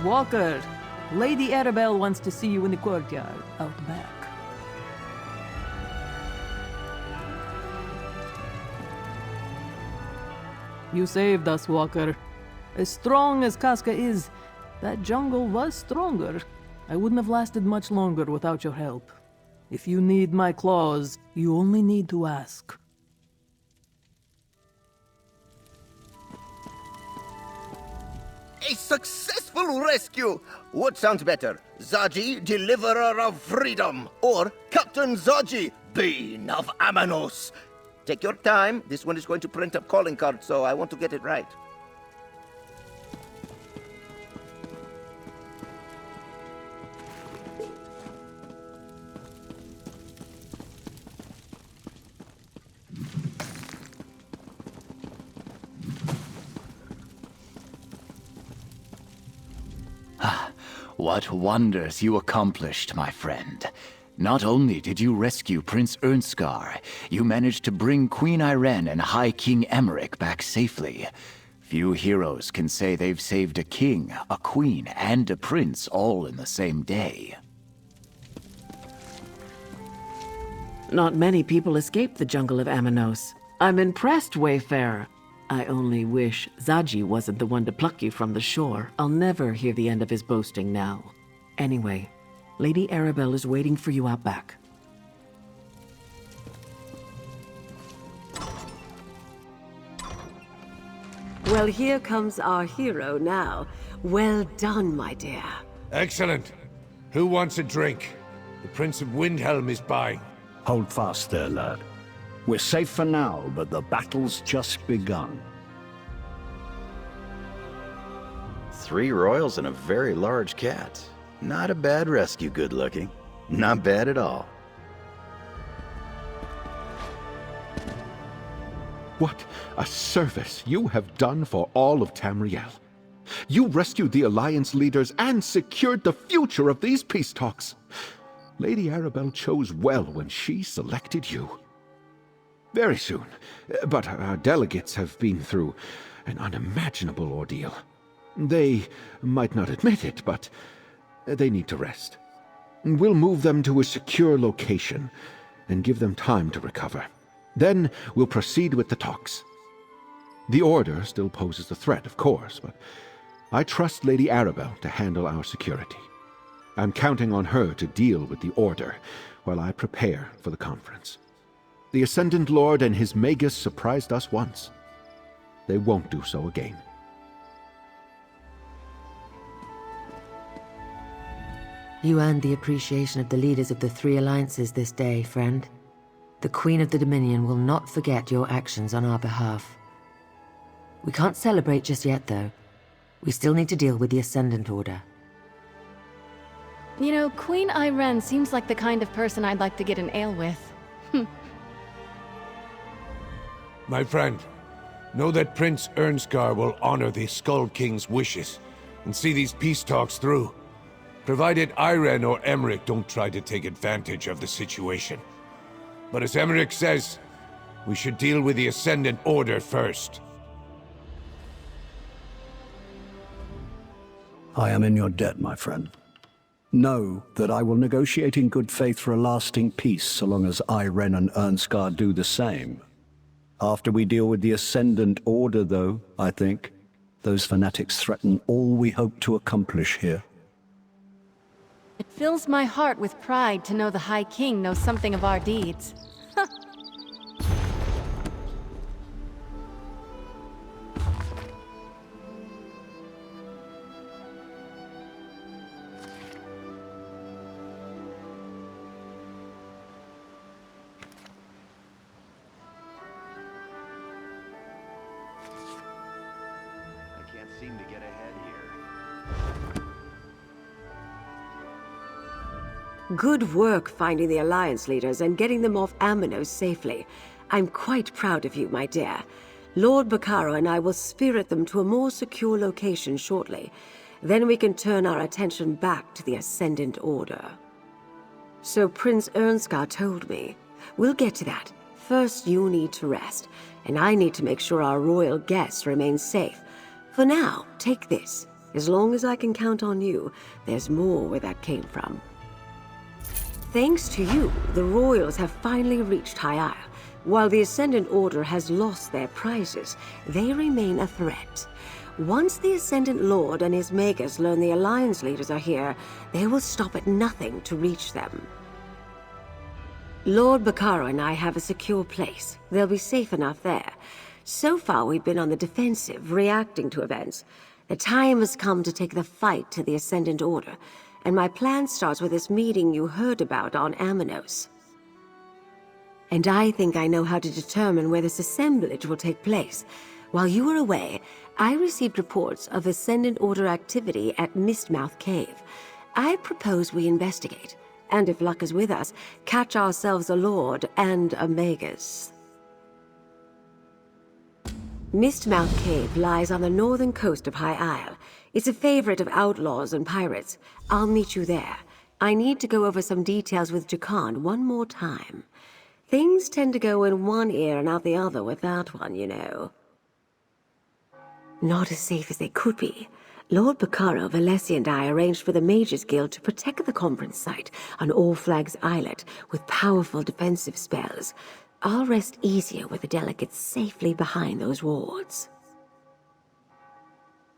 Walker, Lady Arabelle wants to see you in the courtyard, out back. You saved us, Walker. As strong as Casca is, that jungle was stronger. I wouldn't have lasted much longer without your help. If you need my claws, you only need to ask. A successful rescue! What sounds better? Zaji, Deliverer of Freedom, or Captain Zaji, Bane of Amanos? Take your time. This one is going to print up calling cards, so I want to get it right. What wonders you accomplished, my friend. Not only did you rescue Prince Ernskar, you managed to bring Queen Irene and High King Emmerich back safely. Few heroes can say they've saved a king, a queen, and a prince all in the same day. Not many people escape the jungle of Amanos. I'm impressed, Wayfarer. I only wish Zaji wasn't the one to pluck you from the shore. I'll never hear the end of his boasting now. Anyway, Lady Arabelle is waiting for you out back. Well, here comes our hero now. Well done, my dear. Excellent. Who wants a drink? The Prince of Windhelm is by. Hold fast there, lad. We're safe for now, but the battle's just begun. 3 royals and a very large cat. Not a bad rescue, good looking. Not bad at all. What a service you have done for all of Tamriel. You rescued the Alliance leaders and secured the future of these peace talks. Lady Arabelle chose well when she selected you. Very soon, but our delegates have been through an unimaginable ordeal. They might not admit it, but they need to rest. We'll move them to a secure location and give them time to recover. Then we'll proceed with the talks. The Order still poses a threat, of course, but I trust Lady Arabelle to handle our security. I'm counting on her to deal with the Order while I prepare for the conference. The Ascendant Lord and his Magus surprised us once. They won't do so again. You earned the appreciation of the leaders of the 3 alliances this day, friend. The Queen of the Dominion will not forget your actions on our behalf. We can't celebrate just yet, though. We still need to deal with the Ascendant Order. You know, Queen Irene seems like the kind of person I'd like to get an ale with. My friend, know that Prince Ernskar will honor the Skull King's wishes and see these peace talks through, provided Irene or Emmerich don't try to take advantage of the situation. But as Emmerich says, we should deal with the Ascendant Order first. I am in your debt, my friend. Know that I will negotiate in good faith for a lasting peace so long as Irene and Ernskar do the same. After we deal with the Ascendant Order, though, I think, those fanatics threaten all we hope to accomplish here. It fills my heart with pride to know the High King knows something of our deeds. Seem to get ahead here. Good work finding the Alliance leaders and getting them off Amanos safely. I'm quite proud of you, my dear. Lord Bacaro and I will spirit them to a more secure location shortly. Then we can turn our attention back to the Ascendant Order. So Prince Ernskar told me. We'll get to that. First, you need to rest, and I need to make sure our royal guests remain safe. For now, take this. As long as I can count on you, there's more where that came from. Thanks to you, the royals have finally reached High Isle. While the Ascendant Order has lost their prizes, they remain a threat. Once the Ascendant Lord and his Magus learn the Alliance leaders are here, they will stop at nothing to reach them. Lord Bacaro and I have a secure place. They'll be safe enough there. So far, we've been on the defensive, reacting to events. The time has come to take the fight to the Ascendant Order, and my plan starts with this meeting you heard about on Amanos. And I think I know how to determine where this assemblage will take place. While you were away, I received reports of Ascendant Order activity at Mistmouth Cave. I propose we investigate, and if luck is with us, catch ourselves a Lord and a Magus. Mistmouth Cave lies on the northern coast of High Isle. It's a favorite of outlaws and pirates. I'll meet you there. I need to go over some details with Jakan one more time. Things tend to go in one ear and out the other with that one, you know. Not as safe as they could be. Lord Bacaro, Valessi, and I arranged for the Mages Guild to protect the conference site on All Flags Islet with powerful defensive spells. I'll rest easier with the delegates safely behind those wards.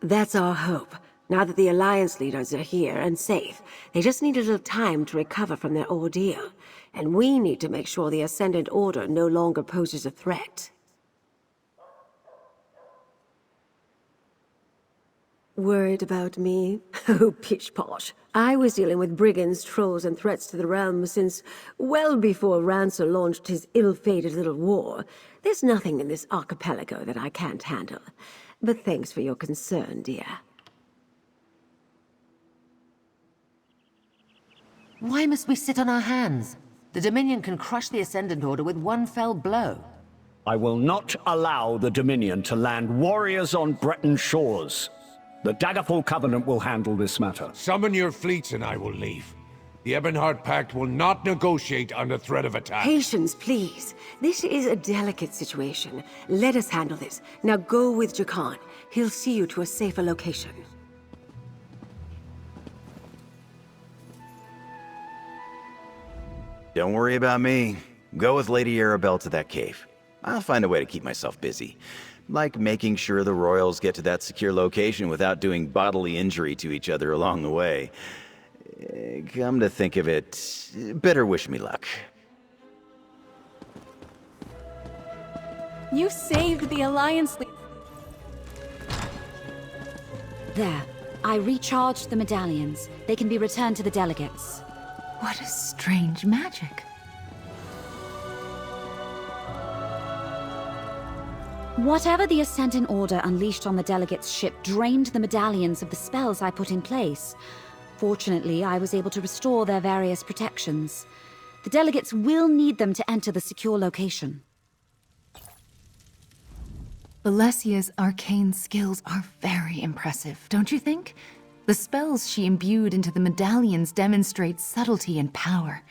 That's our hope. Now that the Alliance leaders are here and safe, they just need a little time to recover from their ordeal. And we need to make sure the Ascendant Order no longer poses a threat. Worried about me? Oh, pish-posh. I was dealing with brigands, trolls, and threats to the realm since well before Rancer launched his ill-fated little war. There's nothing in this archipelago that I can't handle. But thanks for your concern, dear. Why must we sit on our hands? The Dominion can crush the Ascendant Order with one fell blow. I will not allow the Dominion to land warriors on Breton shores. The Daggerfall Covenant will handle this matter. Summon your fleets and I will leave. The Ebonheart Pact will not negotiate under threat of attack. Patience, please. This is a delicate situation. Let us handle this. Now go with Jakan. He'll see you to a safer location. Don't worry about me. Go with Lady Arabelle to that cave. I'll find a way to keep myself busy. Like making sure the royals get to that secure location without doing bodily injury to each other along the way. Come to think of it, better wish me luck. You saved the Alliance There. I recharged the medallions. They can be returned to the delegates. What a strange magic. Whatever the Ascendant Order unleashed on the delegates' ship drained the medallions of the spells I put in place. Fortunately, I was able to restore their various protections. The delegates will need them to enter the secure location. Valessia's arcane skills are very impressive, don't you think? The spells she imbued into the medallions demonstrate subtlety and power.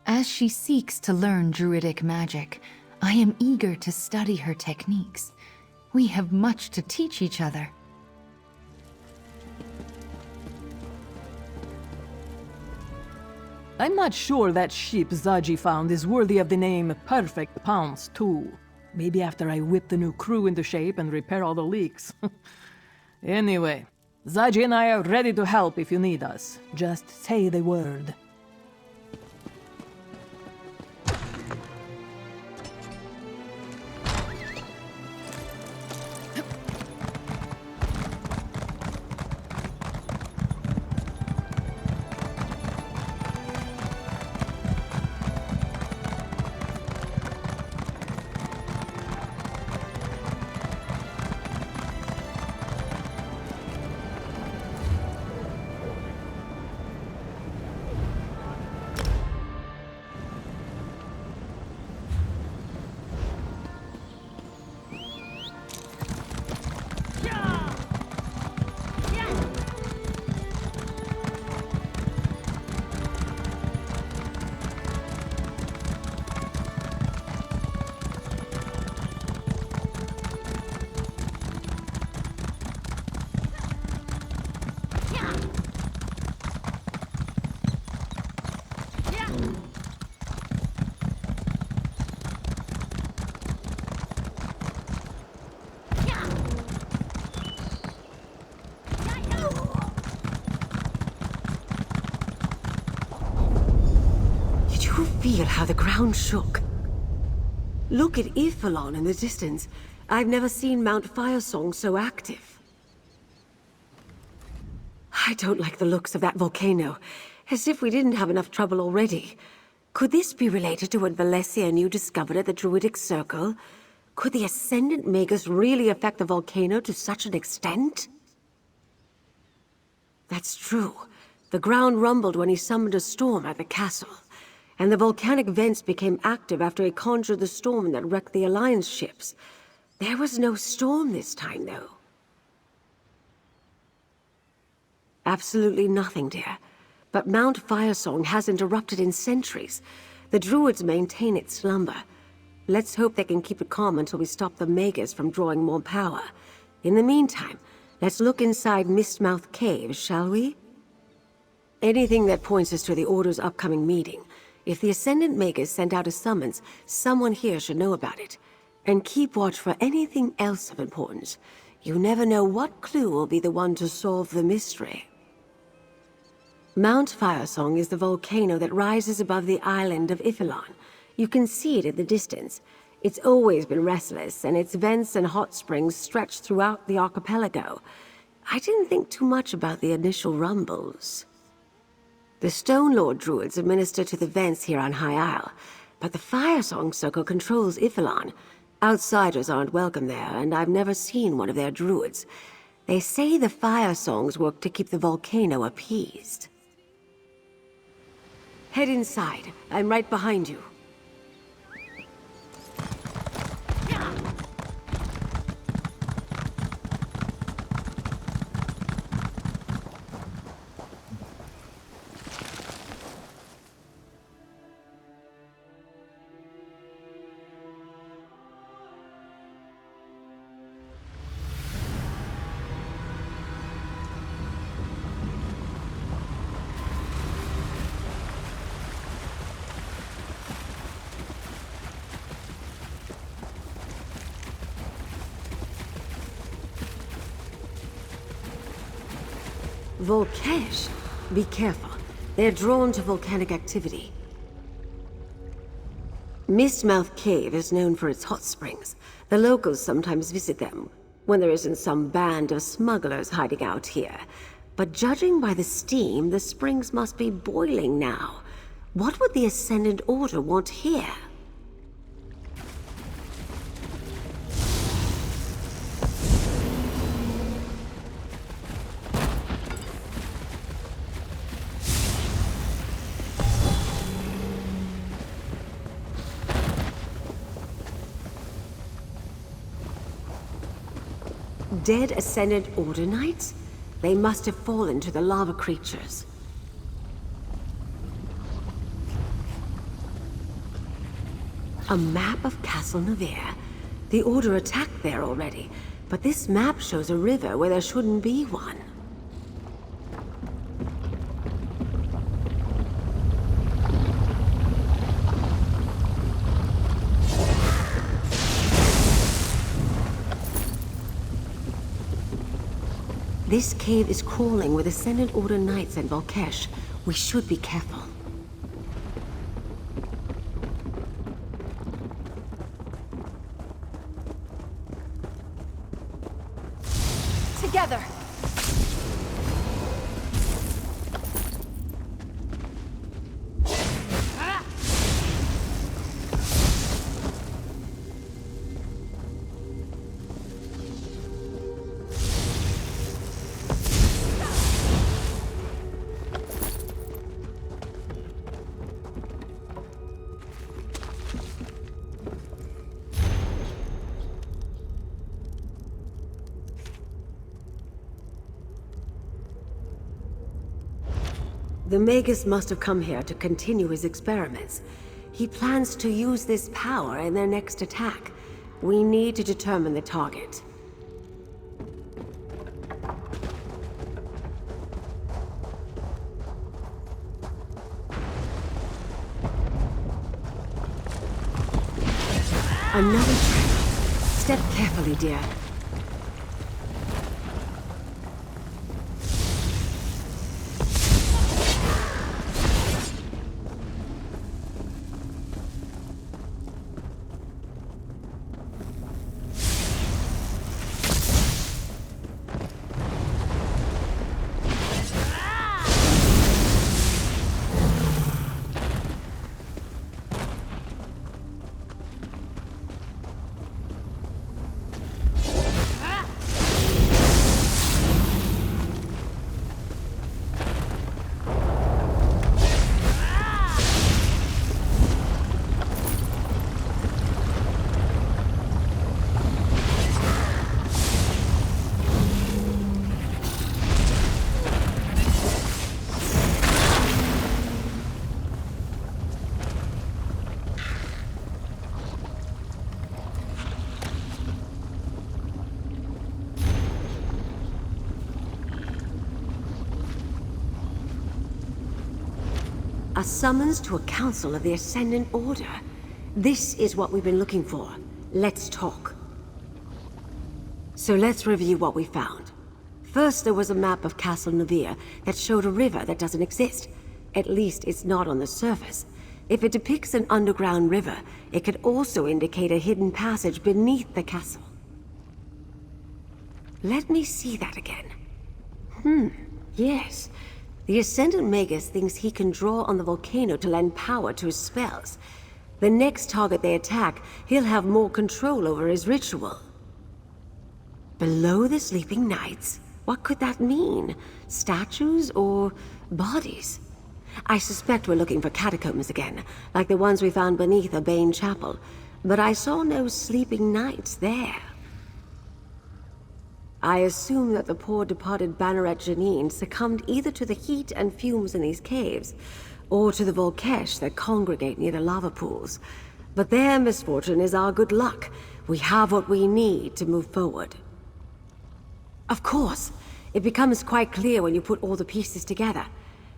As she seeks to learn druidic magic, I am eager to study her techniques. We have much to teach each other. I'm not sure that ship Zaji found is worthy of the name Perfect Pounce, too. Maybe after I whip the new crew into shape and repair all the leaks. Anyway, Zaji and I are ready to help if you need us. Just say the word. feel how the ground shook. Look at Ifalon in the distance. I've never seen Mount Firesong so active. I don't like the looks of that volcano. As if we didn't have enough trouble already. Could this be related to what Valencia and you discovered at the Druidic Circle? Could the Ascendant Magus really affect the volcano to such an extent? That's true. The ground rumbled when he summoned a storm at the castle. And the volcanic vents became active after he conjured the storm that wrecked the Alliance ships. There was no storm this time, though. Absolutely nothing, dear. But Mount Firesong hasn't erupted in centuries. The Druids maintain its slumber. Let's hope they can keep it calm until we stop the Magus from drawing more power. In the meantime, let's look inside Mistmouth Cave, shall we? Anything that points us to the Order's upcoming meeting. If the Ascendant Magus sent out a summons, someone here should know about it. And keep watch for anything else of importance. You never know what clue will be the one to solve the mystery. Mount Firesong is the volcano that rises above the island of Ifalon. You can see it in the distance. It's always been restless, and its vents and hot springs stretch throughout the archipelago. I didn't think too much about the initial rumbles. The Stone Lord Druids administer to the vents here on High Isle, but the Firesong Circle controls Ifalon. Outsiders aren't welcome there, and I've never seen one of their druids. They say the fire songs work to keep the volcano appeased. Head inside. I'm right behind you. Volkesh? Be careful. They're drawn to volcanic activity. Mistmouth Cave is known for its hot springs. The locals sometimes visit them, when there isn't some band of smugglers hiding out here. But judging by the steam, the springs must be boiling now. What would the Ascendant Order want here? Dead Ascendant Order Knights? They must have fallen to the lava creatures. A map of Castle Navarre. The Order attacked there already, but this map shows a river where there shouldn't be one. This cave is crawling with Ascendant Order Knights and Volkesh. We should be careful. Together! The Magus must have come here to continue his experiments. He plans to use this power in their next attack. We need to determine the target. Another trap. Step carefully, dear. A summons to a council of the Ascendant Order. This is what we've been looking for. Let's talk. So let's review what we found. First, there was a map of Castle Navir that showed a river that doesn't exist. At least it's not on the surface. If it depicts an underground river, it could also indicate a hidden passage beneath the castle. Let me see that again. Yes. The Ascendant Magus thinks he can draw on the volcano to lend power to his spells. The next target they attack, he'll have more control over his ritual. Below the Sleeping Knights? What could that mean? Statues or bodies? I suspect we're looking for catacombs again, like the ones we found beneath a Bane chapel. But I saw no Sleeping Knights there. I assume that the poor departed Banneret Janine succumbed either to the heat and fumes in these caves, or to the Volkesh that congregate near the lava pools. But their misfortune is our good luck. We have what we need to move forward. Of course, it becomes quite clear when you put all the pieces together.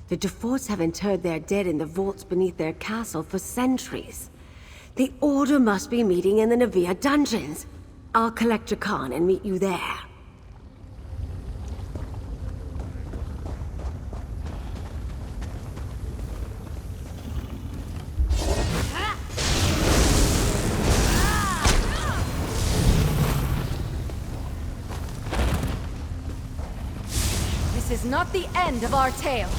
The Deforts have interred their dead in the vaults beneath their castle for centuries. The Order must be meeting in the Navia dungeons. I'll collect Jakan and meet you there. This is not the end of our tale.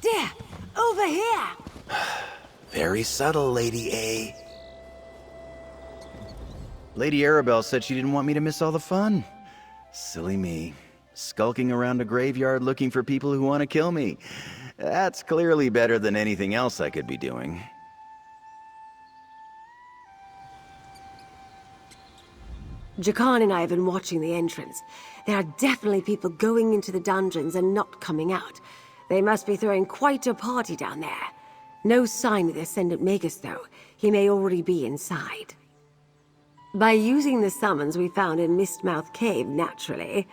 There! Over here! Very subtle, Lady A. Lady Arabelle said she didn't want me to miss all the fun. Silly me. Skulking around a graveyard looking for people who want to kill me. That's clearly better than anything else I could be doing. Jakan and I have been watching the entrance. There are definitely people going into the dungeons and not coming out. They must be throwing quite a party down there. No sign of the Ascendant Magus, though. He may already be inside. By using the summons we found in Mistmouth Cave, naturally,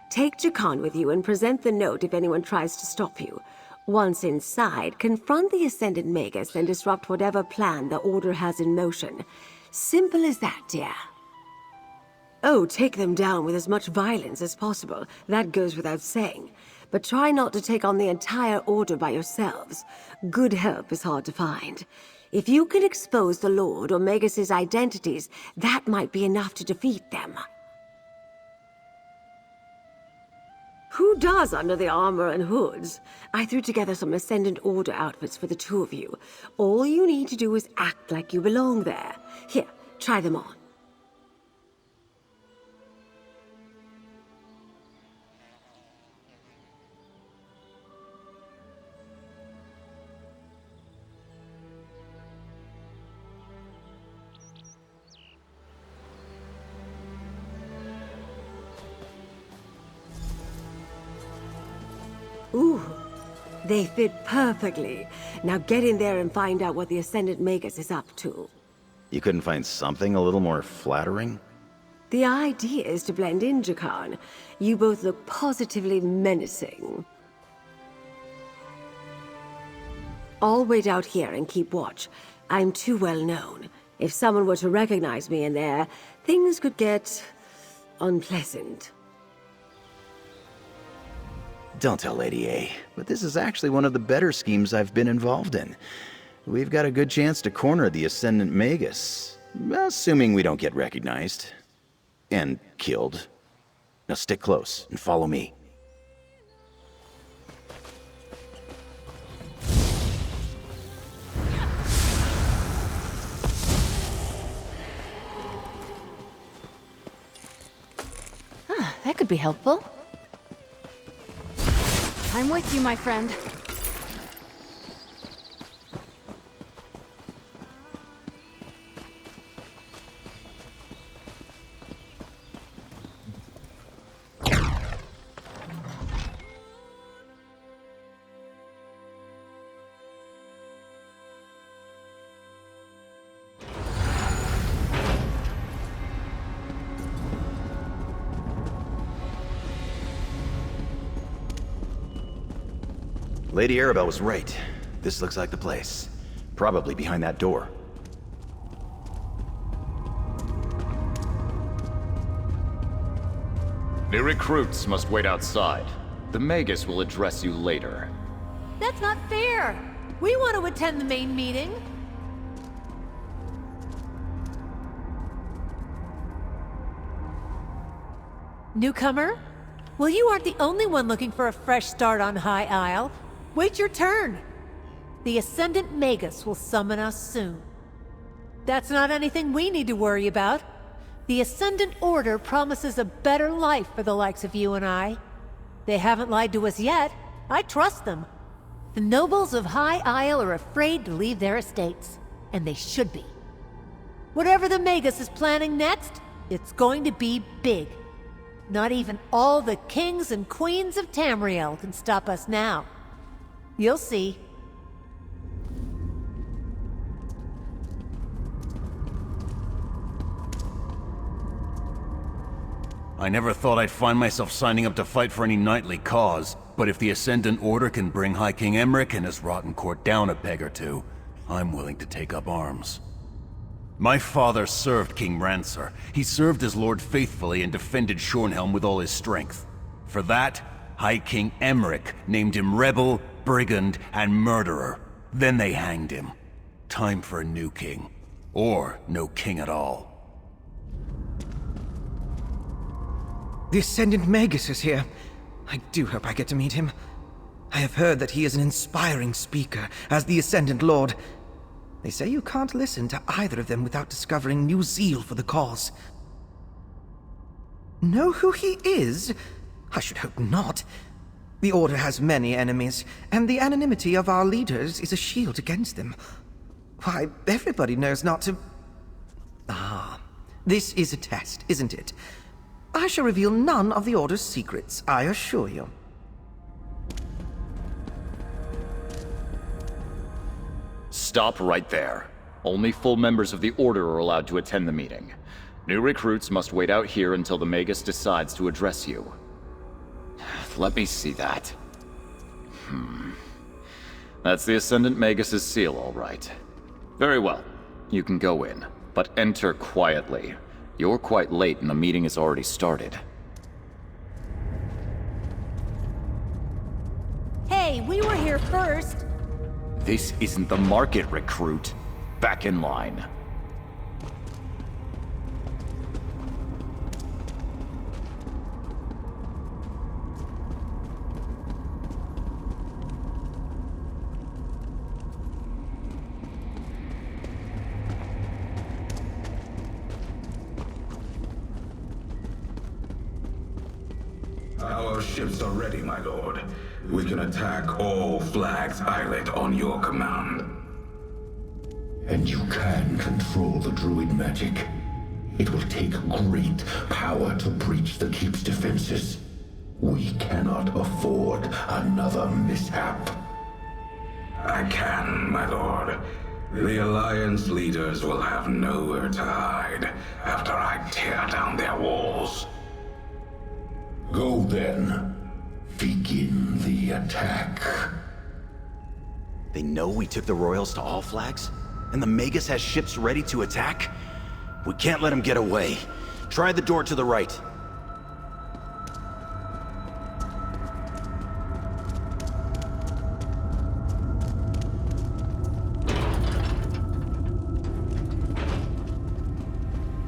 take Jakan with you and present the note if anyone tries to stop you. Once inside, confront the Ascendant Magus and disrupt whatever plan the Order has in motion. Simple as that, dear. Oh, take them down with as much violence as possible. That goes without saying. But try not to take on the entire Order by yourselves. Good help is hard to find. If you can expose the Lord or Magus's identities, that might be enough to defeat them. Who does under the armor and hoods? I threw together some Ascendant Order outfits for the two of you. All you need to do is act like you belong there. Here, try them on. Ooh, they fit perfectly. Now get in there and find out what the Ascendant Magus is up to. You couldn't find something a little more flattering? The idea is to blend in, Jakan. You both look positively menacing. I'll wait out here and keep watch. I'm too well known. If someone were to recognize me in there, things could get unpleasant. Don't tell Lady A, but this is actually one of the better schemes I've been involved in. We've got a good chance to corner the Ascendant Magus, assuming we don't get recognized. And killed. Now stick close and follow me. That could be helpful. I'm with you, my friend. Lady Arabelle was right. This looks like the place. Probably behind that door. The recruits must wait outside. The Magus will address you later. That's not fair! We want to attend the main meeting. Newcomer? Well, you aren't the only one looking for a fresh start on High Isle. Wait your turn. The Ascendant Magus will summon us soon. That's not anything we need to worry about. The Ascendant Order promises a better life for the likes of you and I. They haven't lied to us yet. I trust them. The nobles of High Isle are afraid to leave their estates, and they should be. Whatever the Magus is planning next, it's going to be big. Not even all the kings and queens of Tamriel can stop us now. You'll see. I never thought I'd find myself signing up to fight for any knightly cause, but if the Ascendant Order can bring High King Emmerich and his rotten court down a peg or two, I'm willing to take up arms. My father served King Rancer. He served his lord faithfully and defended Shornhelm with all his strength. For that, High King Emmerich named him rebel, brigand, and murderer. Then they hanged him. Time for a new king. Or no king at all. The Ascendant Magus is here. I do hope I get to meet him. I have heard that he is an inspiring speaker as the Ascendant Lord. They say you can't listen to either of them without discovering new zeal for the cause. Know who he is? I should hope not. The Order has many enemies, and the anonymity of our leaders is a shield against them. Why, everybody knows not to... Ah, this is a test, isn't it? I shall reveal none of the Order's secrets, I assure you. Stop right there. Only full members of the Order are allowed to attend the meeting. New recruits must wait out here until the Magus decides to address you. Let me see that. That's the Ascendant Magus's seal, all right. Very well. You can go in, but enter quietly. You're quite late and the meeting has already started. Hey, we were here first. This isn't the market, recruit. Back in line. Our ships are ready, my lord. We can attack all Flags Island on your command. And you can control the druid magic. It will take great power to breach the keep's defenses. We cannot afford another mishap. I can, my lord. The Alliance leaders will have nowhere to hide after I tear down their walls. Go then. Begin the attack. They know we took the Royals to all flags? And the Magus has ships ready to attack? We can't let them get away. Try the door to the right.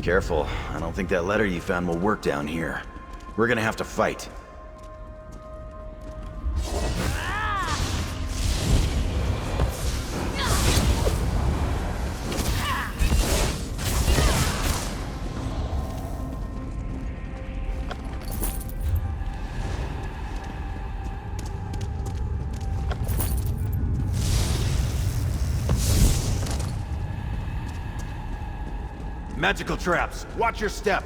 Careful. I don't think that letter you found will work down here. We're gonna have to fight. Magical traps. Watch your step.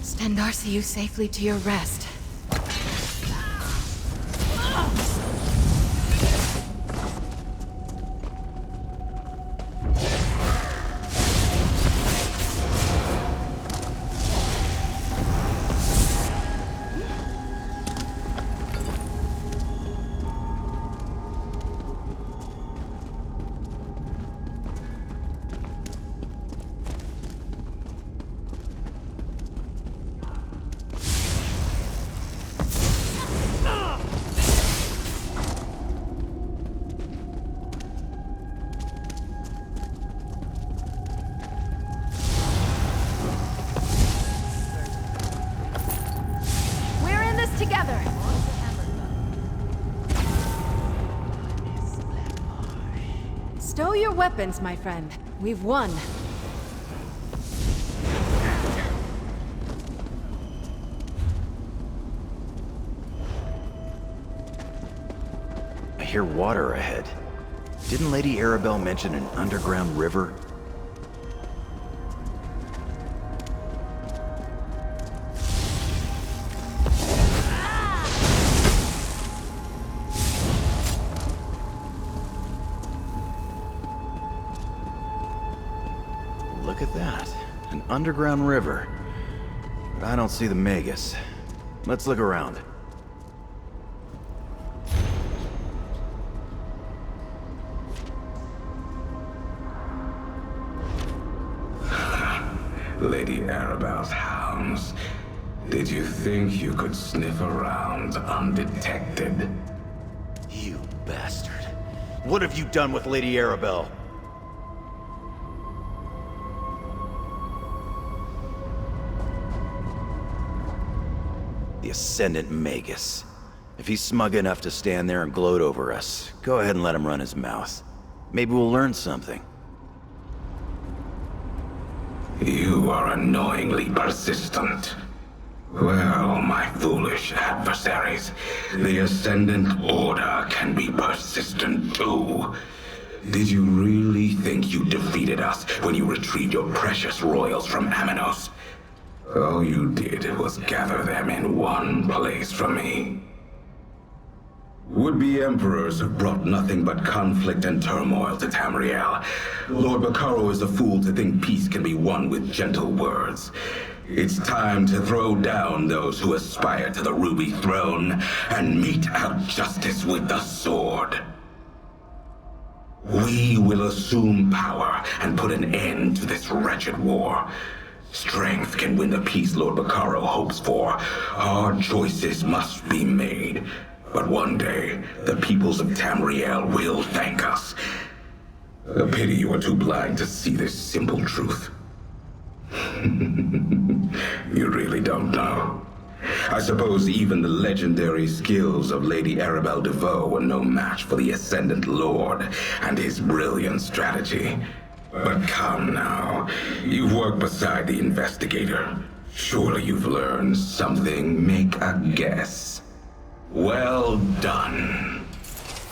Send Darcy you safely to your rest. Together! Stow your weapons, my friend. We've won. I hear water ahead. Didn't Lady Arabelle mention an underground river? Look at that. An underground river. But I don't see the Magus. Let's look around. Lady Arabelle's hounds. Did you think you could sniff around undetected? You bastard. What have you done with Lady Arabelle? The Ascendant Magus. If he's smug enough to stand there and gloat over us, go ahead and let him run his mouth. Maybe we'll learn something. You are annoyingly persistent. Well, my foolish adversaries, the Ascendant Order can be persistent too. Did you really think you defeated us when you retrieved your precious royals from Amanos? All you did was gather them in one place for me. Would-be emperors have brought nothing but conflict and turmoil to Tamriel. Lord Bacaro is a fool to think peace can be won with gentle words. It's time to throw down those who aspire to the Ruby Throne and mete out justice with the sword. We will assume power and put an end to this wretched war. Strength can win the peace Lord Bacaro hopes for. Hard choices must be made. But one day, the peoples of Tamriel will thank us. A pity you are too blind to see this simple truth. You really don't know. I suppose even the legendary skills of Lady Arabelle DeVoe were no match for the Ascendant Lord and his brilliant strategy. But come now, you've worked beside the investigator. Surely you've learned something. Make a guess. Well done.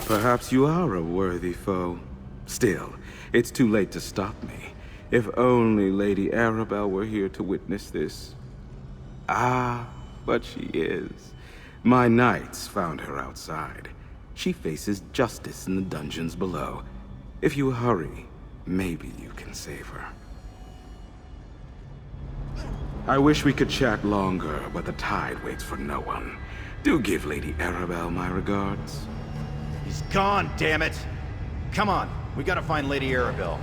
Perhaps you are a worthy foe. Still, it's too late to stop me. If only Lady Arabelle were here to witness this. Ah, but she is. My knights found her outside. She faces justice in the dungeons below. If you hurry, maybe you can save her. I wish we could chat longer, but the tide waits for no one. Do give Lady Arabelle my regards. He's gone, damn it! Come on, we gotta find Lady Arabelle.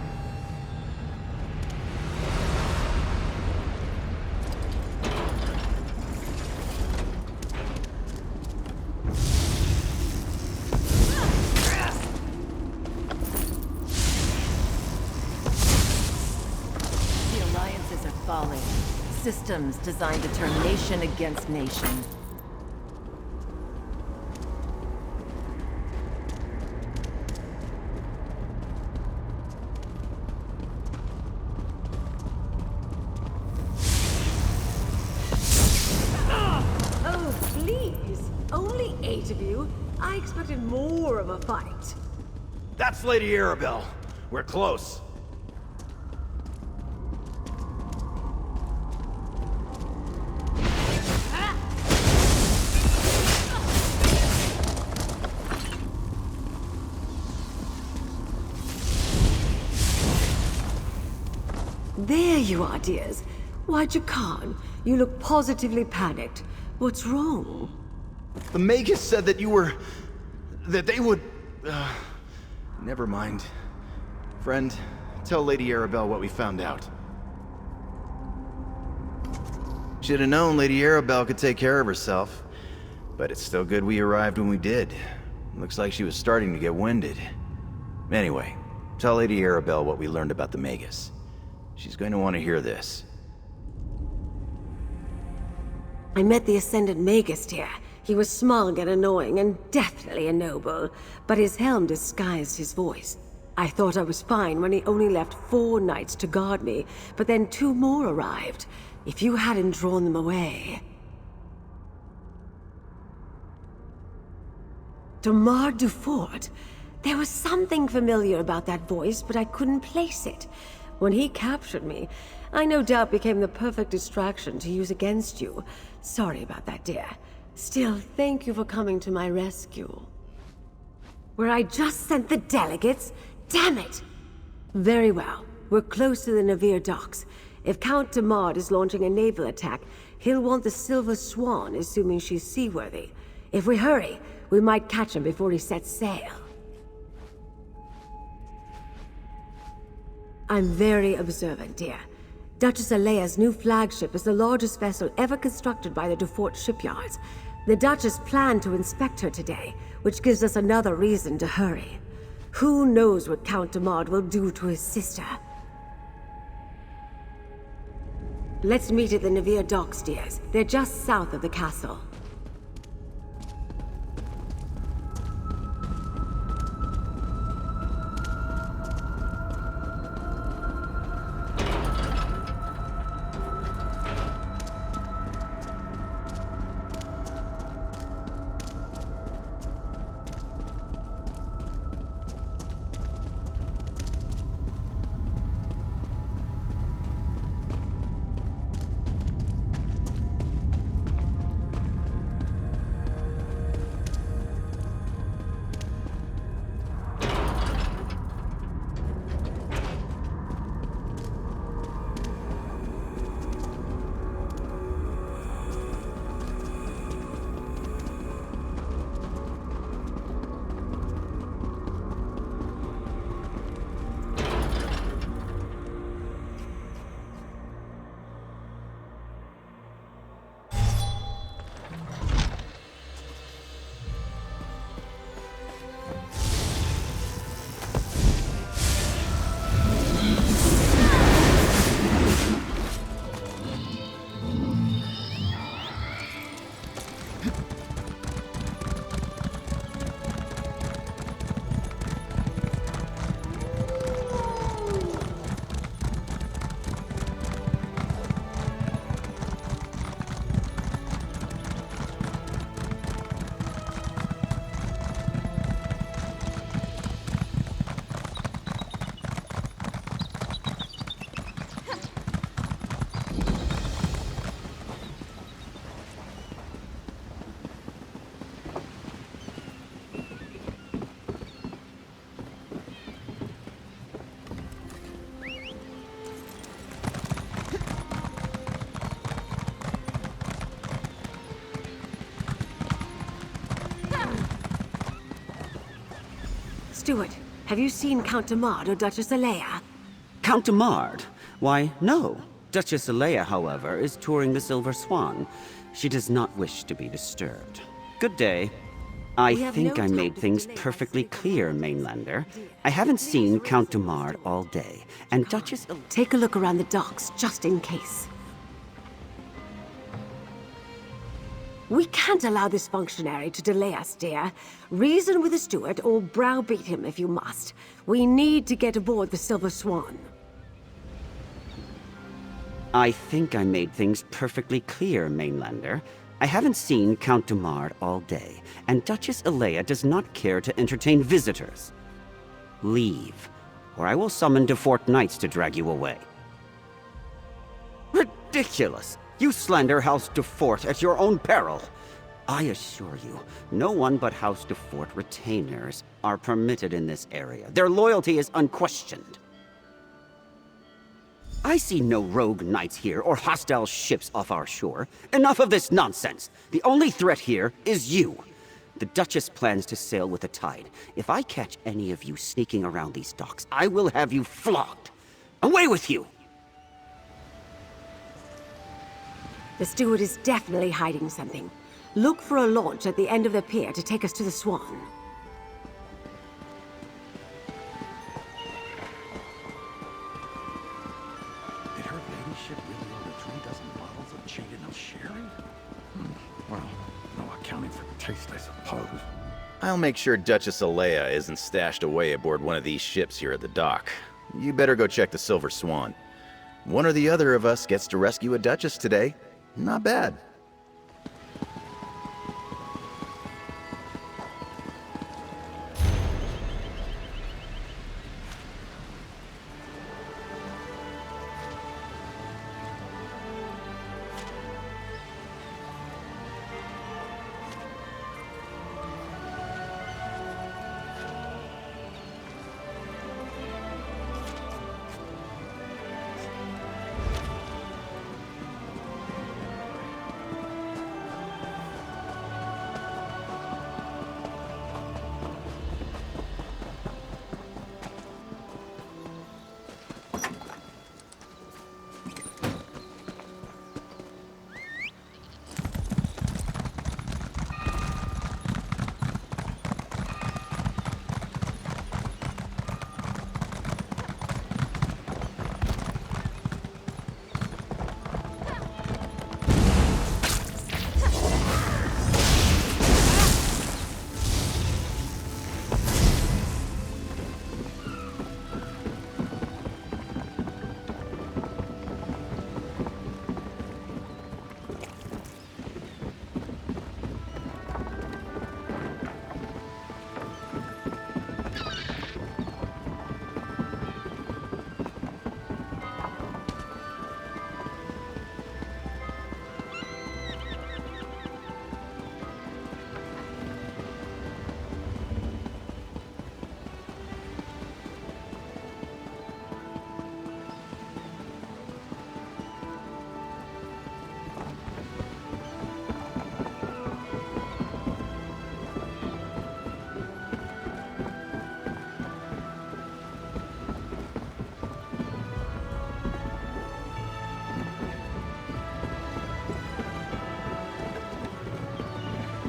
The alliances are falling. Systems designed to turn nation against nation. Oh, please. Only 8 of you? I expected more of a fight. That's Lady Arabelle. We're close. There you are, dears. Why, Jakan, you look positively panicked. What's wrong? The Magus said that you were... that they would... Never mind. Friend, tell Lady Arabelle what we found out. Should have known Lady Arabelle could take care of herself. But it's still good we arrived when we did. Looks like she was starting to get winded. Anyway, tell Lady Arabelle what we learned about the Magus. She's going to want to hear this. I met the Ascendant Magus here. He was smug and annoying, and definitely a noble, but his helm disguised his voice. I thought I was fine when he only left 4 knights to guard me, but then 2 more arrived. If you hadn't drawn them away... Damar Dufort. There was something familiar about that voice, but I couldn't place it. When he captured me, I no doubt became the perfect distraction to use against you. Sorry about that, dear. Still, thank you for coming to my rescue. Where I just sent the delegates? Damn it! Very well. We're close to the Navir docks. If Count Damar is launching a naval attack, he'll want the Silver Swan, assuming she's seaworthy. If we hurry, we might catch him before he sets sail. I'm very observant, dear. Duchess Alea's new flagship is the largest vessel ever constructed by the Dufort shipyards. The Duchess planned to inspect her today, which gives us another reason to hurry. Who knows what Count Damar will do to his sister? Let's meet at the Navir docks, dears. They're just south of the castle. Stuart, have you seen Count de Mard or Duchess Alea? Count de Mard? Why, no. Duchess Alea, however, is touring the Silver Swan. She does not wish to be disturbed. Good day. I think I made things perfectly clear, Mainlander. I haven't seen Count de Mard all day, and Duchess... Take a look around the docks, just in case. We can't allow this functionary to delay us, dear. Reason with the steward or browbeat him if you must. We need to get aboard the Silver Swan. I think I made things perfectly clear, Mainlander. I haven't seen Count de Mard all day, and Duchess Alea does not care to entertain visitors. Leave, or I will summon de Fort Knights to drag you away. Ridiculous! You slander House de Fort at your own peril. I assure you, no one but House de Fort retainers are permitted in this area. Their loyalty is unquestioned. I see no rogue knights here or hostile ships off our shore. Enough of this nonsense. The only threat here is you. The Duchess plans to sail with the tide. If I catch any of you sneaking around these docks, I will have you flogged. Away with you! The steward is definitely hiding something. Look for a launch at the end of the pier to take us to the Swan. Did her ladyship really order 3 dozen bottles of cheating and sharing? Well, no accounting for taste, I suppose. I'll make sure Duchess Alea isn't stashed away aboard one of these ships here at the dock. You better go check the Silver Swan. One or the other of us gets to rescue a Duchess today. Not bad.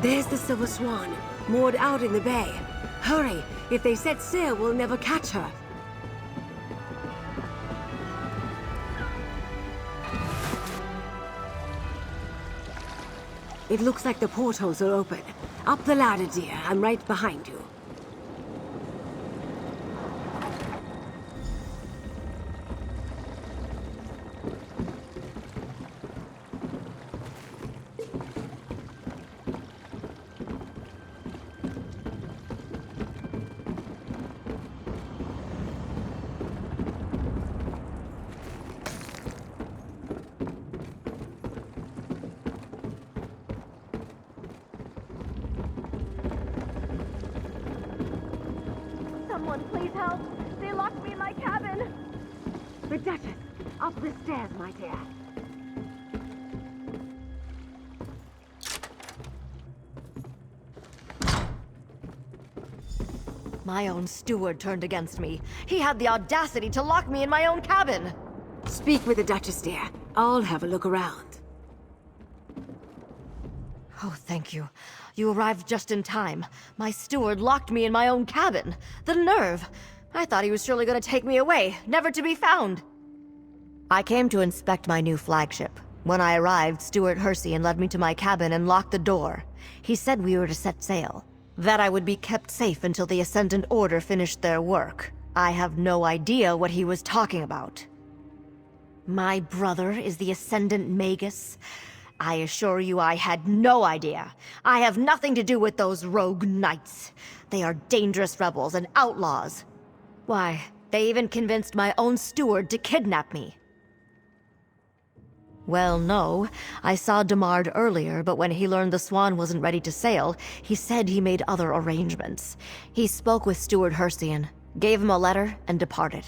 There's the Silver Swan, moored out in the bay. Hurry! If they set sail, we'll never catch her. It looks like the portholes are open. Up the ladder, dear. I'm right behind you. Someone please help! They locked me in my cabin! The Duchess! Up the stairs, my dear. My own steward turned against me. He had the audacity to lock me in my own cabin! Speak with the Duchess, dear. I'll have a look around. Oh, thank you. You arrived just in time. My steward locked me in my own cabin. The nerve! I thought he was surely going to take me away, never to be found. I came to inspect my new flagship. When I arrived, Steward Hersian led me to my cabin and locked the door. He said we were to set sail. That I would be kept safe until the Ascendant Order finished their work. I have no idea what he was talking about. My brother is the Ascendant Magus? I assure you I had no idea. I have nothing to do with those rogue knights. They are dangerous rebels and outlaws. Why, they even convinced my own steward to kidnap me. Well, no. I saw Demard earlier, but when he learned the Swan wasn't ready to sail, he said he made other arrangements. He spoke with Steward Hersian, gave him a letter, and departed.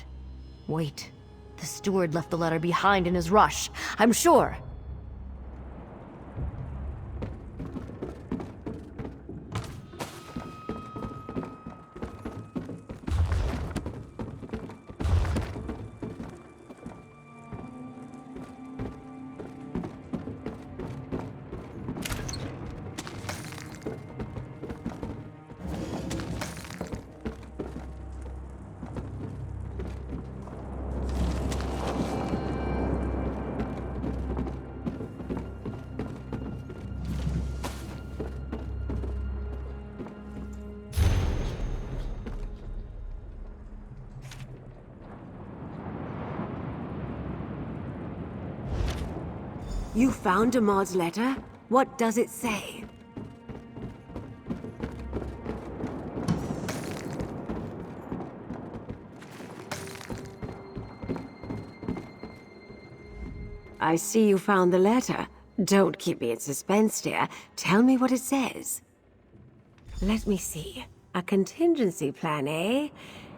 Wait. The steward left the letter behind in his rush. I'm sure. You found Demard's letter? What does it say? I see you found the letter. Don't keep me in suspense, dear. Tell me what it says. Let me see. A contingency plan, eh?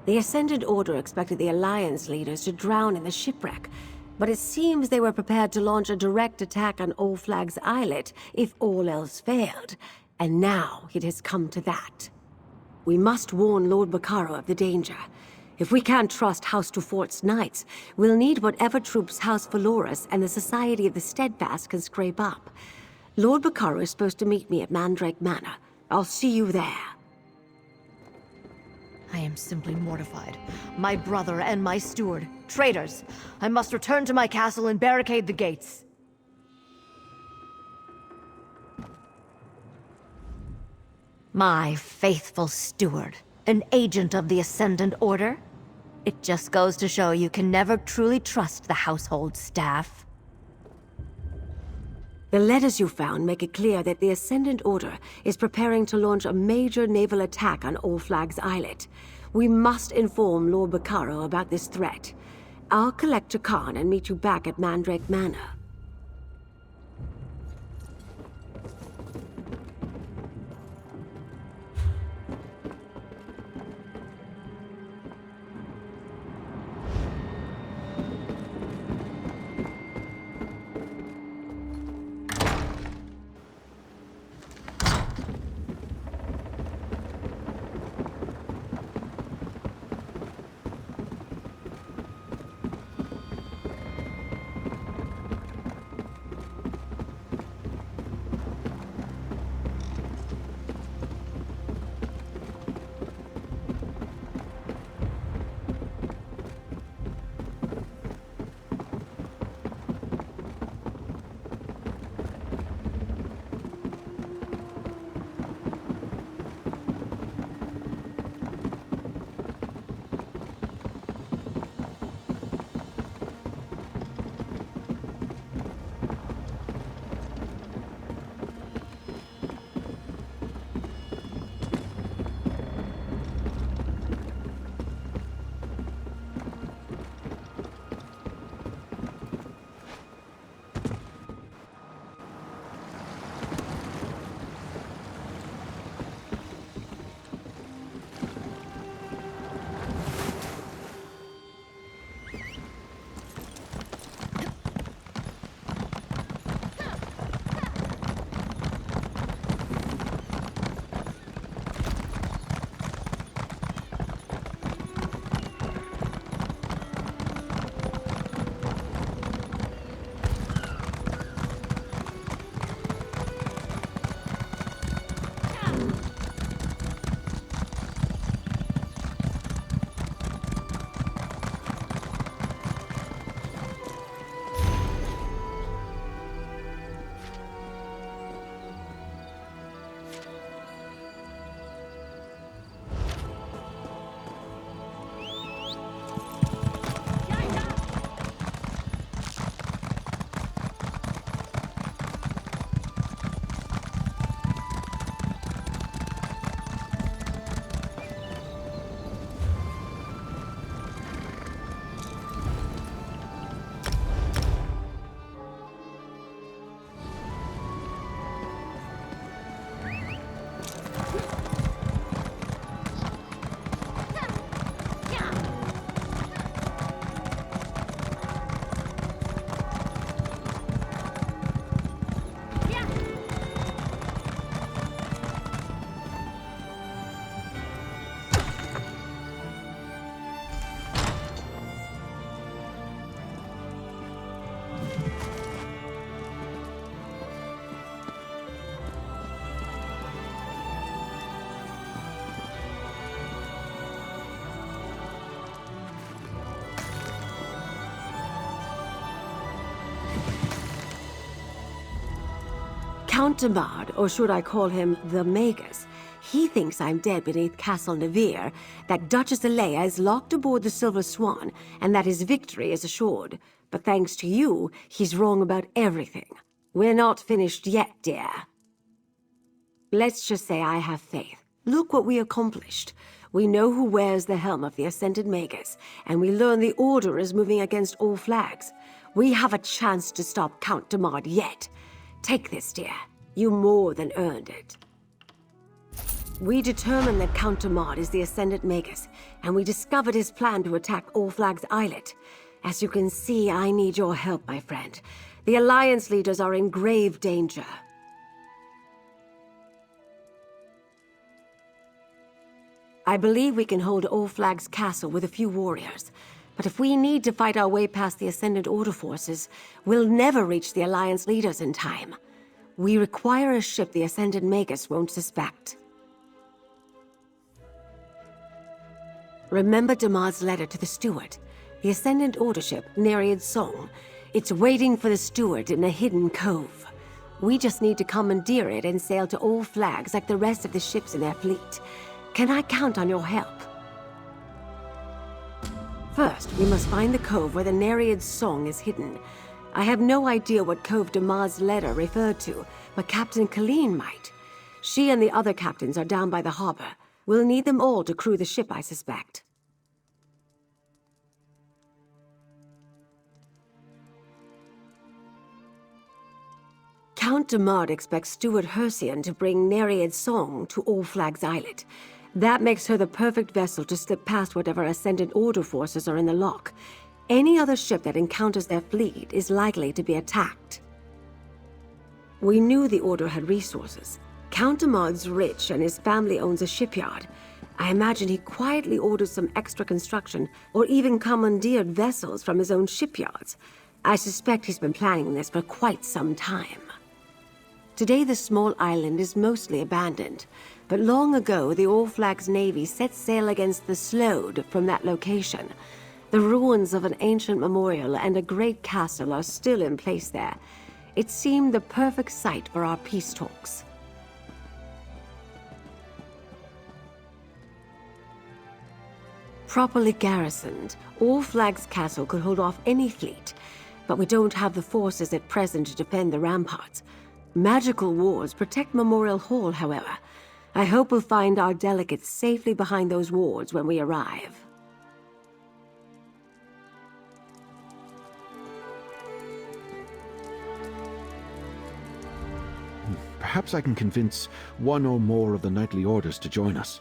The Ascendant Order expected the Alliance leaders to drown in the shipwreck, but it seems they were prepared to launch a direct attack on All Flags Islet if all else failed. And now it has come to that. We must warn Lord Bacaro of the danger. If we can't trust House Dufort's knights, we'll need whatever troops House Valoris and the Society of the Steadfast can scrape up. Lord Bacaro is supposed to meet me at Mandrake Manor. I'll see you there. I am simply mortified. My brother and my steward, traitors. I must return to my castle and barricade the gates. My faithful steward, an agent of the Ascendant Order? It just goes to show you can never truly trust the household staff. The letters you found make it clear that the Ascendant Order is preparing to launch a major naval attack on All Flags Islet. We must inform Lord Bacaro about this threat. I'll collect Khan and meet you back at Mandrake Manor. Count Damard, or should I call him the Magus, he thinks I'm dead beneath Castle Navir, that Duchess Alea is locked aboard the Silver Swan, and that his victory is assured. But thanks to you, he's wrong about everything. We're not finished yet, dear. Let's just say I have faith. Look what we accomplished. We know who wears the helm of the Ascended Magus, and we learn the Order is moving against all flags. We have a chance to stop Count Damard yet. Take this, dear. You more than earned it. We determined that Count Damard is the Ascended Magus, and we discovered his plan to attack All Flags Islet. As you can see, I need your help, my friend. The Alliance leaders are in grave danger. I believe we can hold All Flags Castle with a few warriors. But if we need to fight our way past the Ascendant Order forces, we'll never reach the Alliance leaders in time. We require a ship the Ascended Magus won't suspect. Remember Damard's letter to the steward? The Ascendant Order ship, Nereid's Song. It's waiting for the steward in a hidden cove. We just need to commandeer it and sail to All Flags like the rest of the ships in their fleet. Can I count on your help? First, we must find the cove where the Nereid's Song is hidden. I have no idea what cove Damard's letter referred to, but Captain Colleen might. She and the other captains are down by the harbor. We'll need them all to crew the ship, I suspect. Count Damard expects Steward Hercian to bring Nereid's Song to All Flags Islet. That makes her the perfect vessel to slip past whatever Ascendant Order forces are in the lock. Any other ship that encounters their fleet is likely to be attacked. We knew the Order had resources. Count Damard's rich and his family owns a shipyard. I imagine he quietly ordered some extra construction or even commandeered vessels from his own shipyards. I suspect he's been planning this for quite some time. Today the small island is mostly abandoned, but long ago the All Flags Navy set sail against the Slode from that location. The ruins of an ancient memorial and a great castle are still in place there. It seemed the perfect site for our peace talks. Properly garrisoned, All Flags Castle could hold off any fleet, but we don't have the forces at present to defend the ramparts. Magical wars protect Memorial Hall, however. I hope we'll find our delegates safely behind those wards when we arrive. Perhaps I can convince one or more of the knightly orders to join us.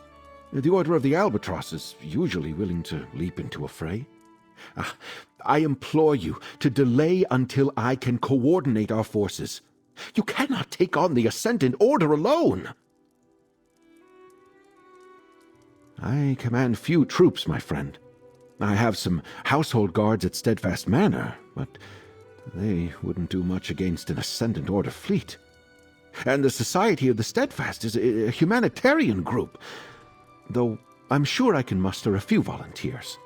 The Order of the Albatross is usually willing to leap into a fray. I implore you to delay until I can coordinate our forces. You cannot take on the Ascendant Order alone! I command few troops, my friend. I have some household guards at Steadfast Manor, but they wouldn't do much against an Ascendant Order fleet. And the Society of the Steadfast is a humanitarian group, though I'm sure I can muster a few volunteers.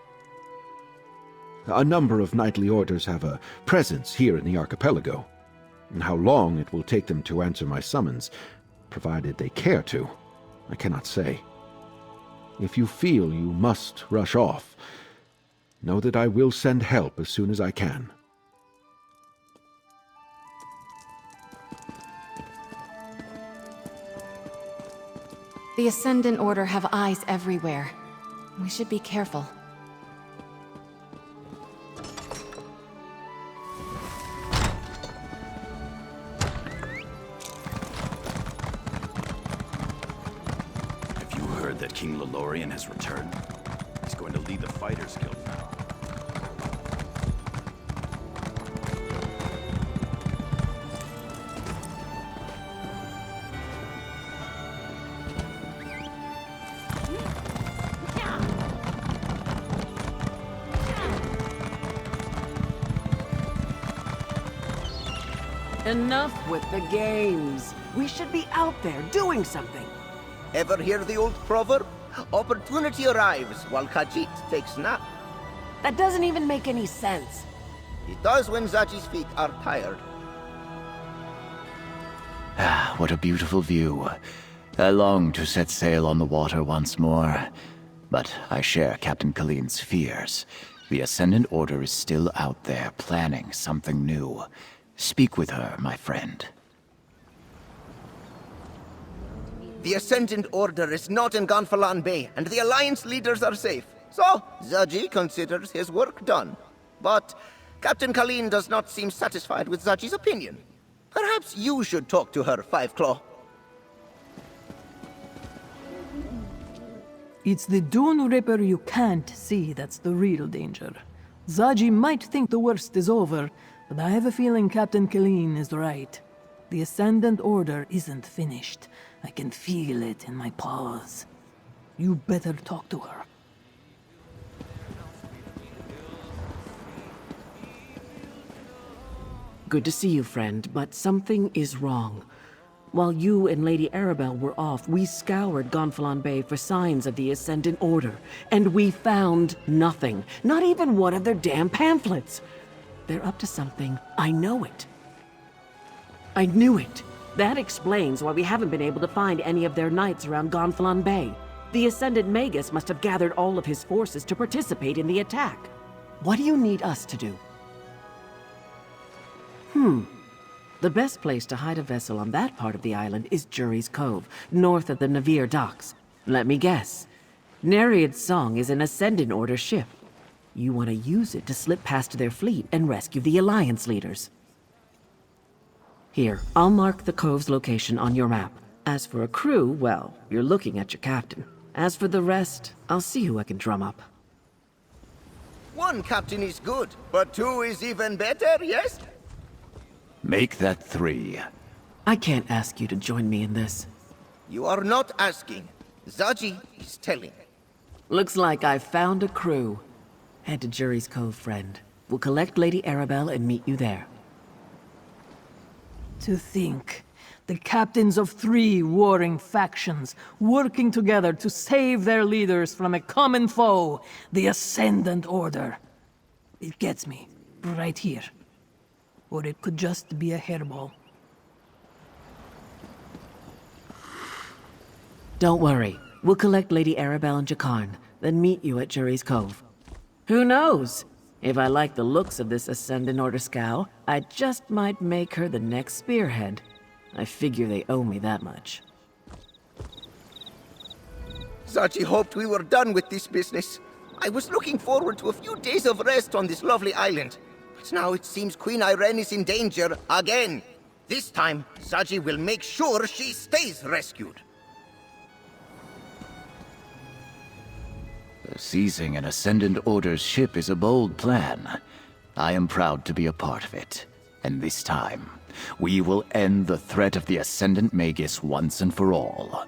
A number of knightly orders have a presence here in the archipelago. How long it will take them to answer my summons, provided they care to, I cannot say. If you feel you must rush off, know that I will send help as soon as I can. The Ascendant Order have eyes everywhere. We should be careful. That King Lelorian has returned. He's going to lead the Fighters Guild now. Enough with the games. We should be out there doing something. Ever hear the old proverb? Opportunity arrives while Khajiit takes nap. That doesn't even make any sense. It does when Zaji's feet are tired. Ah, what a beautiful view. I long to set sail on the water once more. But I share Captain Kaleem's fears. The Ascendant Order is still out there planning something new. Speak with her, my friend. The Ascendant Order is not in Gonfalon Bay, and the Alliance leaders are safe. So, Zaji considers his work done. But Captain Kaleem does not seem satisfied with Zaji's opinion. Perhaps you should talk to her, Five Claw. It's the Dune Ripper you can't see that's the real danger. Zaji might think the worst is over, but I have a feeling Captain Kaleem is right. The Ascendant Order isn't finished. I can feel it in my paws. You better talk to her. Good to see you, friend, but something is wrong. While you and Lady Arabelle were off, we scoured Gonfalon Bay for signs of the Ascendant Order, and we found nothing. Not even one of their damn pamphlets. They're up to something. I know it. I knew it. That explains why we haven't been able to find any of their knights around Gonfalon Bay. The Ascendant Magus must have gathered all of his forces to participate in the attack. What do you need us to do? The best place to hide a vessel on that part of the island is Jury's Cove, north of the Navir docks. Let me guess. Nereid's Song is an Ascendant Order ship. You want to use it to slip past their fleet and rescue the Alliance leaders. Here, I'll mark the cove's location on your map. As for a crew, well, you're looking at your captain. As for the rest, I'll see who I can drum up. One captain is good, but two is even better, yes? Make that 3. I can't ask you to join me in this. You are not asking. Zaji is telling. Looks like I've found a crew. Head to Jury's Cove, friend. We'll collect Lady Arabelle and meet you there. To think, the captains of 3 warring factions, working together to save their leaders from a common foe, the Ascendant Order. It gets me, right here. Or it could just be a hairball. Don't worry. We'll collect Lady Arabelle and Jakarn, then meet you at Jury's Cove. Who knows? If I like the looks of this Ascendant Order scow, I just might make her the next spearhead. I figure they owe me that much. Zaji hoped we were done with this business. I was looking forward to a few days of rest on this lovely island. But now it seems Queen Irene is in danger again. This time, Zaji will make sure she stays rescued. Seizing an Ascendant Order's ship is a bold plan. I am proud to be a part of it. And this time, we will end the threat of the Ascendant Magus once and for all.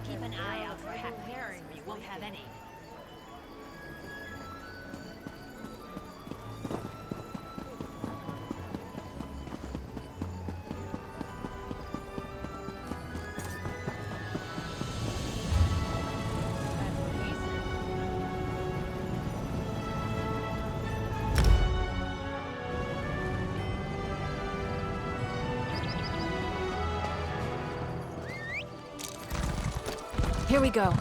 Keep an eye out for hackers. We won't have any. Here we go.